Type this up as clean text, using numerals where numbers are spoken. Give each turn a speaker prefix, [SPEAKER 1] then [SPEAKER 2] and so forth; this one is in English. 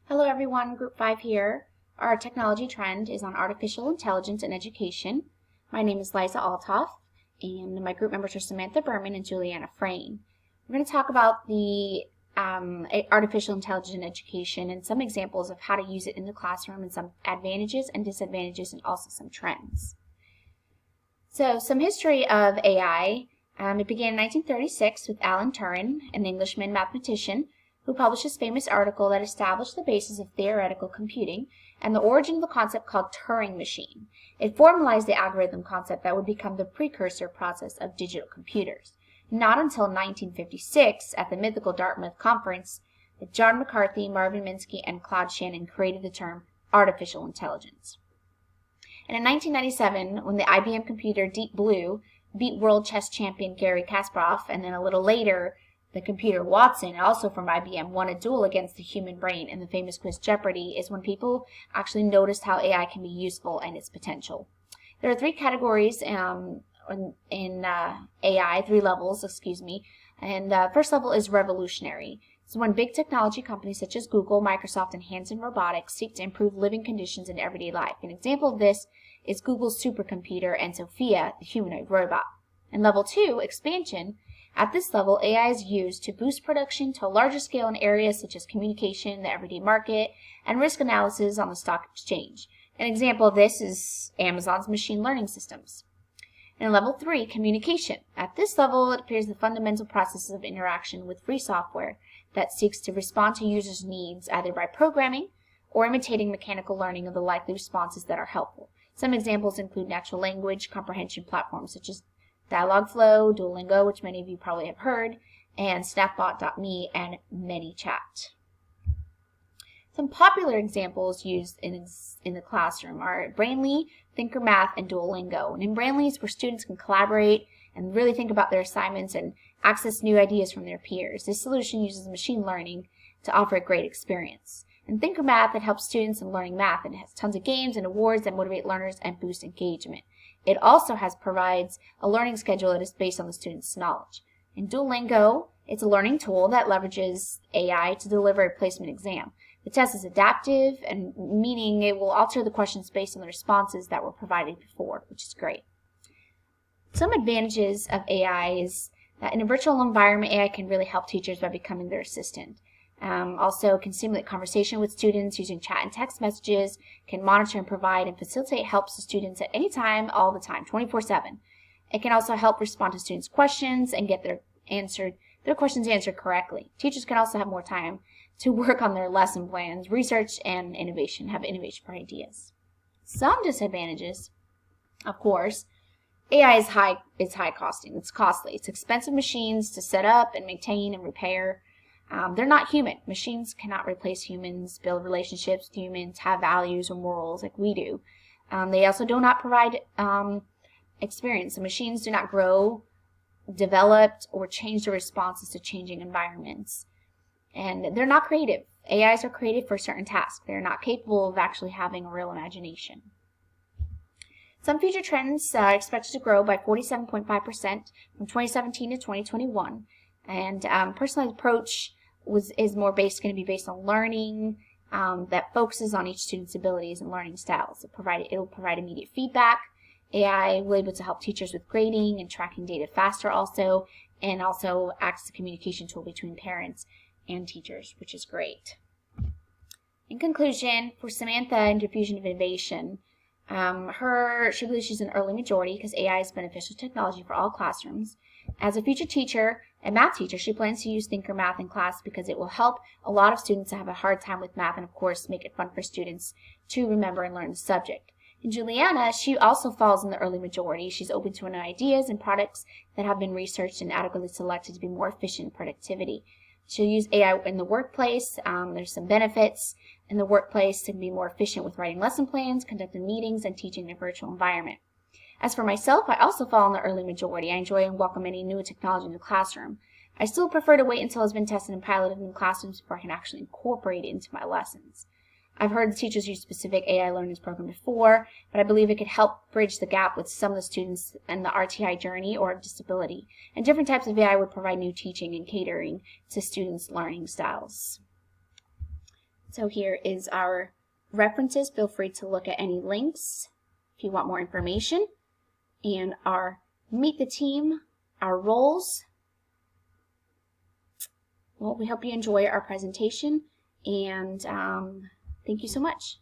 [SPEAKER 1] Hello everyone, Group 5 here. Our technology trend is on artificial intelligence and education. My name is Liza Althoff, and my group members are Samantha Berman and Juliana Frayne. We're going to talk about the artificial intelligence in education and some examples of how to use it in the classroom and some advantages and disadvantages and also some trends. So some history of AI. It began in 1936 with Alan Turing, an Englishman mathematician, who published his famous article that established the basis of theoretical computing and the origin of the concept called Turing machine. It formalized the algorithm concept that would become the precursor process of digital computers. Not until 1956, at the mythical Dartmouth Conference, that John McCarthy, Marvin Minsky, and Claude Shannon created the term artificial intelligence. And in 1997, when the IBM computer Deep Blue beat world chess champion Garry Kasparov, and then a little later, the computer Watson, also from IBM, won a duel against the human brain in the famous quiz Jeopardy! Is when people actually noticed how AI can be useful and its potential. There are three categories in AI, three levels, and first level is revolutionary. It's when big technology companies such as Google, Microsoft, and Hanson Robotics seek to improve living conditions in everyday life. An example of this is Google's supercomputer and Sophia, the humanoid robot. And level 2, expansion. At this level, AI is used to boost production to a larger scale in areas such as communication, the everyday market, and risk analysis on the stock exchange. An example of this is Amazon's machine learning systems. And level 3, communication. At this level, it appears the fundamental processes of interaction with free software that seeks to respond to users' needs either by programming or imitating mechanical learning of the likely responses that are helpful. Some examples include natural language comprehension platforms such as Dialogflow, Duolingo, which many of you probably have heard, and Snapbot.me and ManyChat. Some popular examples used in the classroom are Brainly, ThinkerMath, and Duolingo. And in Brainly, it's where students can collaborate and really think about their assignments and access new ideas from their peers. This solution uses machine learning to offer a great experience. In ThinkerMath, it helps students in learning math, and it has tons of games and awards that motivate learners and boost engagement. It also provides a learning schedule that is based on the student's knowledge. In Duolingo, it's a learning tool that leverages AI to deliver a placement exam. The test is adaptive, and meaning it will alter the questions based on the responses that were provided before, which is great. Some advantages of AI is that in a virtual environment, AI can really help teachers by becoming their assistant. Also can simulate conversation with students using chat and text messages, can monitor and provide and facilitate help to students at any time, all the time, 24/7. It can also help respond to students' questions and get their questions answered correctly. Teachers can also have more time to work on their lesson plans, research, and have innovation for ideas. Some disadvantages, of course, AI is high costing. It's costly. It's expensive machines to set up and maintain and repair. They're not human. Machines cannot replace humans, build relationships with humans, have values or morals like we do. They also do not provide experience. The machines do not grow, develop, or change their responses to changing environments. And they're not creative. AIs are created for certain tasks. They're not capable of actually having a real imagination. Some future trends are expected to grow by 47.5% from 2017 to 2021. And personalized approach is more going to be based on learning that focuses on each student's abilities and learning styles. It will provide immediate feedback. AI will be able to help teachers with grading and tracking data faster also, and also acts as a communication tool between parents and teachers, which is great. In conclusion, for Samantha and Diffusion of Innovation, she believes she's an early majority because AI is beneficial technology for all classrooms. As a future teacher, a math teacher, she plans to use ThinkerMath in class because it will help a lot of students that have a hard time with math and, of course, make it fun for students to remember and learn the subject. And Juliana, she also falls in the early majority. She's open to new ideas and products that have been researched and adequately selected to be more efficient in productivity. She'll use AI in the workplace. There's some benefits in the workplace to be more efficient with writing lesson plans, conducting meetings, and teaching in a virtual environment. As for myself, I also fall in the early majority. I enjoy and welcome any new technology in the classroom. I still prefer to wait until it's been tested and piloted in classrooms before I can actually incorporate it into my lessons. I've heard the teachers use specific AI learning program before, but I believe it could help bridge the gap with some of the students in the RTI journey or disability. And different types of AI would provide new teaching and catering to students' learning styles. So here is our references. Feel free to look at any links if you want more information. And our meet the team, our roles. Well, we hope you enjoy our presentation, and thank you so much.